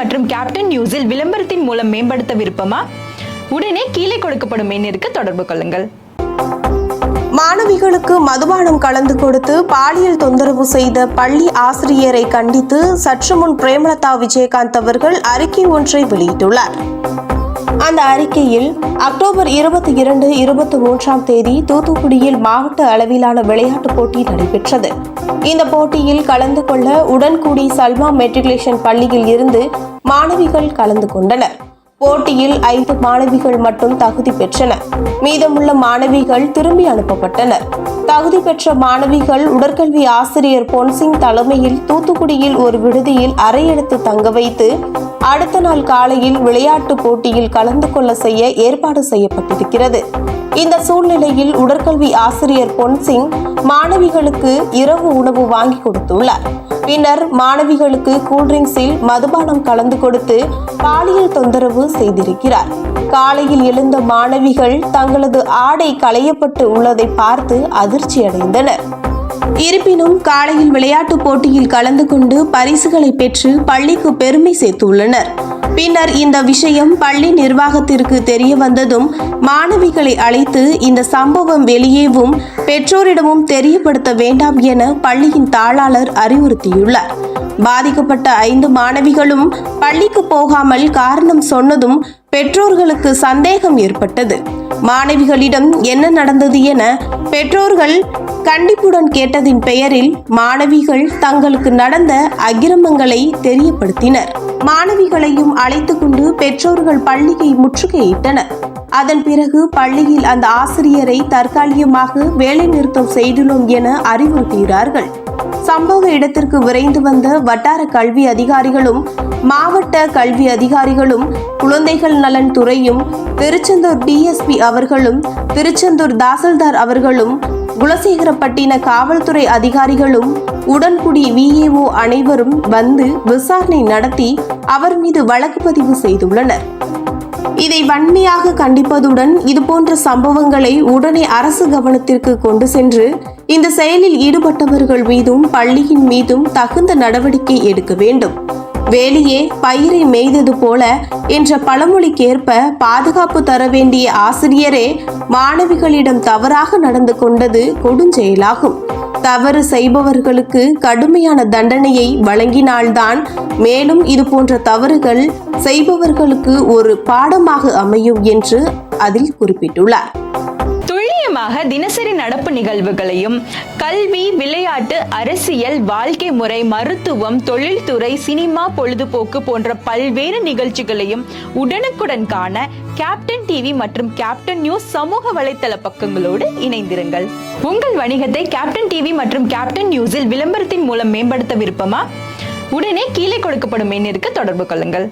மற்றும் கேப்டன் நியூஸில் விளம்பரத்தின் மூலம் மேம்படுத்த விருப்பமா? உடனே கீழே கொடுக்கப்படும் எண்ணிற்கு தொடர்பு கொள்ளுங்கள். மாணவிகளுக்கு மதுபானம் கலந்து கொடுத்து பாலியல் தொந்தரவு செய்த பள்ளி ஆசிரியரை கண்டித்து சற்று முன் பிரேமலதா விஜயகாந்த் அவர்கள் அறிக்கை ஒன்றை வெளியிட்டுள்ளார். அந்த அறிக்கையில் அக்டோபர் 22, 23ஆம் தேதி தூத்துக்குடியில் மாவட்ட அளவிலான விளையாட்டுப் போட்டி நடைபெற்றது. இந்த போட்டியில் கலந்து கொள்ள உடன்குடி சல்மா மெட்ரிகுலேஷன் பள்ளியில் இருந்து மாணவிகள் கலந்து கொண்டனர். போட்டியில் 5 மாணவிகள் மட்டும் தகுதி பெற்றனர். மீதமுள்ள மாணவிகள் திரும்பி அனுப்பப்பட்டனர். தகுதி பெற்ற மாணவிகள் உடற்கல்வி ஆசிரியர் பொன்சிங் தலைமையில் தூத்துக்குடியில் ஒரு விடுதியில் அறையெடுத்து தங்க வைத்து அடுத்த நாள் காலையில் விளையாட்டு போட்டியில் கலந்து கொள்ள செய்ய ஏற்பாடு செய்யப்பட்டிருக்கிறது. இந்த சூழ்நிலையில் உடற்கல்வி ஆசிரியர் பொன்சிங் மாணவிகளுக்கு இரவு உணவு வாங்கி கொடுத்துள்ளார். பின்னர் மாணவிகளுக்கு கூல்ட்ரிங்க்ஸில் மதுபானம் கலந்து கொடுத்து பாலியல் தொந்தரவு செய்திருக்கிறார். காலையில் எழுந்த மாணவிகள் தங்களது ஆடை களையப்பட்டு உள்ளதை பார்த்து அதிர்ச்சியடைந்தனர். இருப்பினும் காலையில் விளையாட்டு போட்டியில் கலந்து கொண்டு பரிசுகளை பெற்று பள்ளிக்கு பெருமை சேர்த்துள்ளனர். பின்னர் இந்த விஷயம் பள்ளி நிர்வாகத்திற்கு தெரிய வந்ததும் மாணவிகளை அழைத்து இந்த சம்பவம் வெளியேவும் பெற்றோரிடமும் தெரியப்படுத்த வேண்டாம் என பள்ளியின் தாளாளர் அறிவுறுத்தியுள்ளார். பாதிக்கப்பட்ட 5 மாணவிகளும் பள்ளிக்கு போகாமல் காரணம் சொன்னதும் பெற்றோர்களுக்கு சந்தேகம் ஏற்பட்டது. மாணவிகளிடம் என்ன நடந்தது என பெற்றோர்கள் கண்டிப்புடன் கேட்டதின் பெயரில் மாணவிகள் தங்களுக்கு நடந்த அக்கிரமங்களை தெரியப்படுத்தினர். மாணவிகளையும் அழைத்து கொண்டு பெற்றோர்கள் பள்ளியை முற்றுகையிட்டனர். அதன் பிறகு பள்ளியில் அந்த ஆசிரியரை தற்காலிகமாக வேலை நிறுத்தம் செய்துள்ளோம் என அறிவுறுத்துகிறார்கள். சம்பவ இடத்திற்கு விரைந்து வந்த வட்டார கல்வி அதிகாரிகளும் மாவட்ட கல்வி அதிகாரிகளும் குழந்தைகள் நலன் துறையும் திருச்செந்தூர் டிஎஸ்பி அவர்களும் திருச்செந்தூர் தாசில்தார் அவர்களும் குலசேகரப்பட்டின காவல்துறை அதிகாரிகளும் உடன்குடி விஏஓ அனைவரும் வந்து விசாரணை நடத்தி அவர் மீது வழக்கு பதிவு செய்துள்ளனர். இதை வன்மையாக கண்டிப்பதுடன் இதுபோன்ற சம்பவங்களை உடனே அரசு கவனத்திற்கு கொண்டு சென்று இந்த செயலில் ஈடுபட்டவர்கள் மீதும் பள்ளியின் மீதும் தகுந்த நடவடிக்கை எடுக்க வேண்டும். வேலியே பயிரை மேய்தது போல என்ற பழமொழிக்கேற்ப பாதுகாப்பு தர வேண்டிய ஆசிரியரே மாணவிகளிடம் தவறாக நடந்து கொண்டது கொடுஞ்செயலாகும். தவறு செய்பவர்களுக்கு கடுமையான தண்டனையை வழங்கினால்தான் மேலும் இது போன்ற தவறுகள் செய்பவர்களுக்கு ஒரு பாடமாக அமையும் என்று அதில் குறிப்பிட்டுள்ளார். துல்லியமாக தினசரி நடப்பு நிகழ்வுகளையும் கல்வி, விளையாட்டு, அரசியல், வாழ்க்கை முறை, மருத்துவம், தொழில்துறை, சினிமா, பொழுதுபோக்கு போன்ற பல்வேறு நிகழ்ச்சிகளையும் உடனுக்குடன் காண கேப்டன் டிவி மற்றும் கேப்டன் நியூஸ் சமூக வலைத்தள பக்கங்களோடு இணைந்திருங்கள். உங்கள் வணிகத்தை கேப்டன் டிவி மற்றும் கேப்டன் நியூஸில் விளம்பரத்தின் மூலம் மேம்படுத்த விருப்பமா? உடனே கீழே கொடுக்கப்படும் எண்ணிற்கு தொடர்பு கொள்ளுங்கள்.